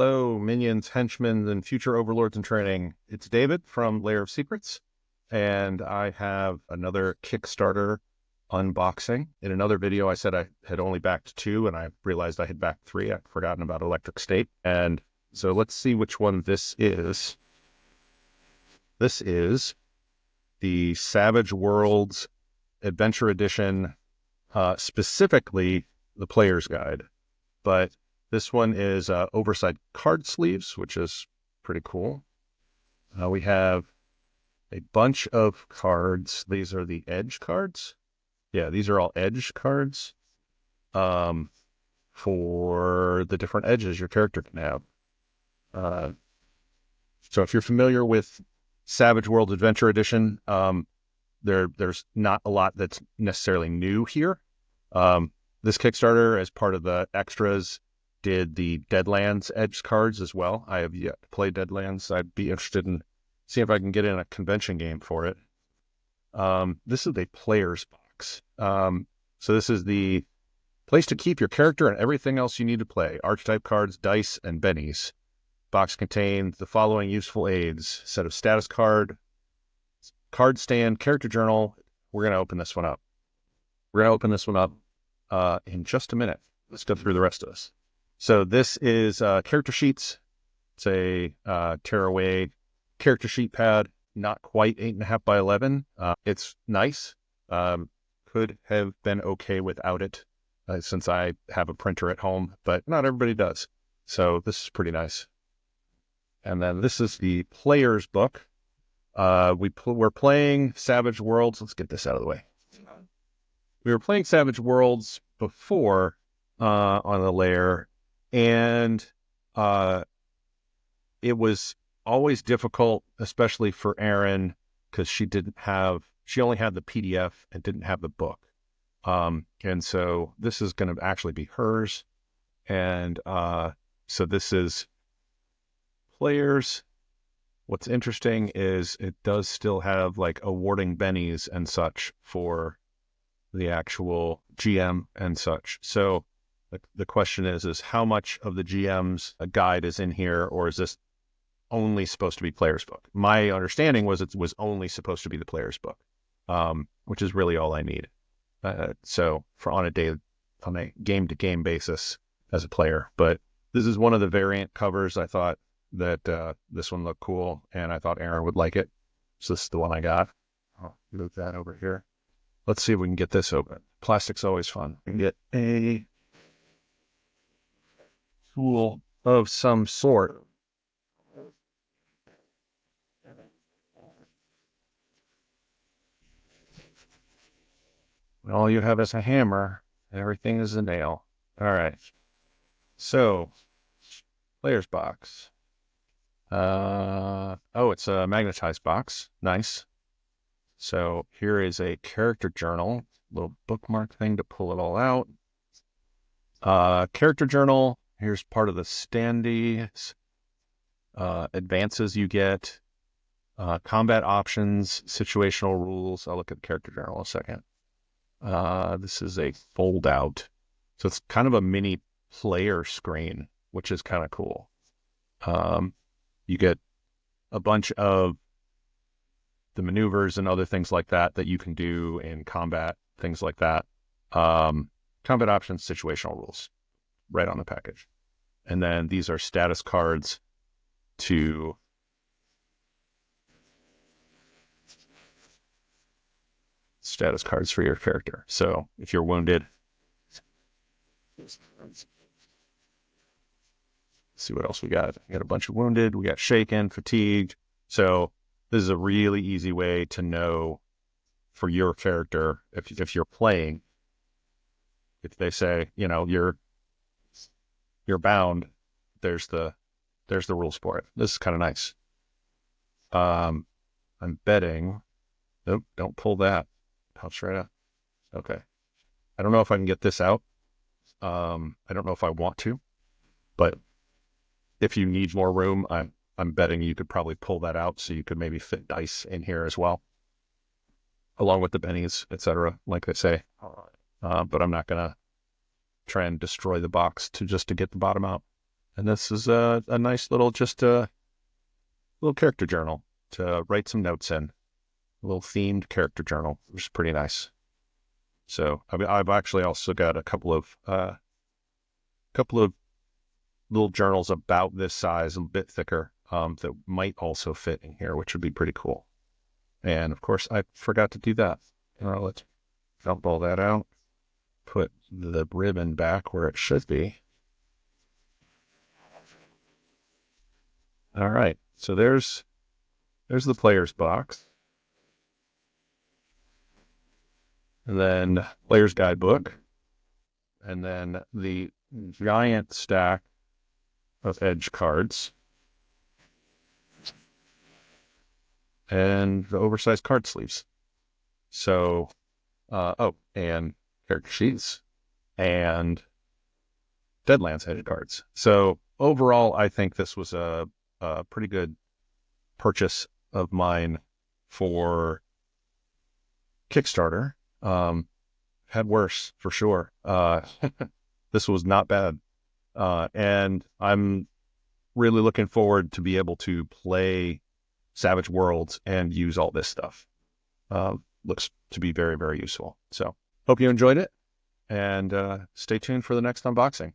Hello, minions, henchmen, and future overlords in training. It's David from Layer of Secrets, and I have another Kickstarter unboxing. In another video, I said I had only backed two, and I realized I had backed three. I'd forgotten about Electric State. And so let's see which one this is. This is the Savage Worlds Adventure Edition, specifically the Player's Guide. But this one is oversized card sleeves, which is pretty cool. We have a bunch of cards. These are the edge cards. Yeah, these are all edge cards for the different edges your character can have. So if you're familiar with Savage World Adventure Edition, there's not a lot that's necessarily new here. This Kickstarter, as part of the extras, did the Deadlands edge cards as well. I have yet to play Deadlands. I'd be interested in seeing if I can get in a convention game for it. This is a player's box. So this is the place to keep your character and everything else you need to play. Archetype cards, dice, and bennies. Box contains the following useful aids: set of status card stand, character journal. We're going to open this one up. In just a minute. Let's go through the rest of this. So this is character sheets. It's a tearaway character sheet pad, not quite 8.5 by 11. It's nice. Could have been okay without it, since I have a printer at home, but not everybody does. So this is pretty nice. And then this is the player's book. We're playing Savage Worlds. Let's get this out of the way. We were playing Savage Worlds before on the layer, and it was always difficult, especially for Erin, because she only had the PDF and didn't have the book. And so this is going to actually be hers. And so this is players. What's interesting is it does still have like awarding bennies and such for the actual GM and such. So the question is how much of the GM's guide is in here, or is this only supposed to be player's book? My understanding was it was only supposed to be the player's book, which is really all I need. So on a game-to-game basis as a player. But this is one of the variant covers. I thought that this one looked cool, and I thought Erin would like it. So this is the one I got. I'll move that over here. Let's see if we can get this open. Plastic's always fun. We can get a tool of some sort. And all you have is a hammer, and everything is a nail. All right. So, player's box. It's a magnetized box. Nice. So here is a character journal, little bookmark thing to pull it all out. Character journal. Here's part of the standees, advances you get, combat options, situational rules. I'll look at the character journal in a second. This is a fold out. So it's kind of a mini player screen, which is kind of cool. You get a bunch of the maneuvers and other things like that you can do in combat, things like that. Combat options, situational rules, right on the package. And then these are status cards to status cards for your character. So if you're wounded, let's see what else we got. We got a bunch of wounded. We got shaken, fatigued. So this is a really easy way to know for your character if you're playing. If they say, you're bound, there's the rules for it. This is kind of nice. I'm betting. Nope, don't pull that. Pounce right out. Okay. I don't know if I can get this out. I don't know if I want to, but if you need more room, I'm betting you could probably pull that out, so you could maybe fit dice in here as well, along with the bennies, etc., like they say. But I'm not gonna try and destroy the box to get the bottom out. And this is a nice little, just a little character journal to write some notes in. A little themed character journal, which is pretty nice. So I've actually also got a couple of little journals about this size, a bit thicker, that might also fit in here, which would be pretty cool. And of course, I forgot to do that. Let's dump all that out. Put the ribbon back where it should be. All right, so there's the player's box. And then player's guidebook. And then the giant stack of edge cards. And the oversized card sleeves. So, and character sheets and Deadlands edge cards. So overall, I think this was a pretty good purchase of mine for Kickstarter. Had worse for sure. This was not bad. And I'm really looking forward to be able to play Savage Worlds and use all this stuff. Looks to be very, very useful. So hope you enjoyed it, and stay tuned for the next unboxing.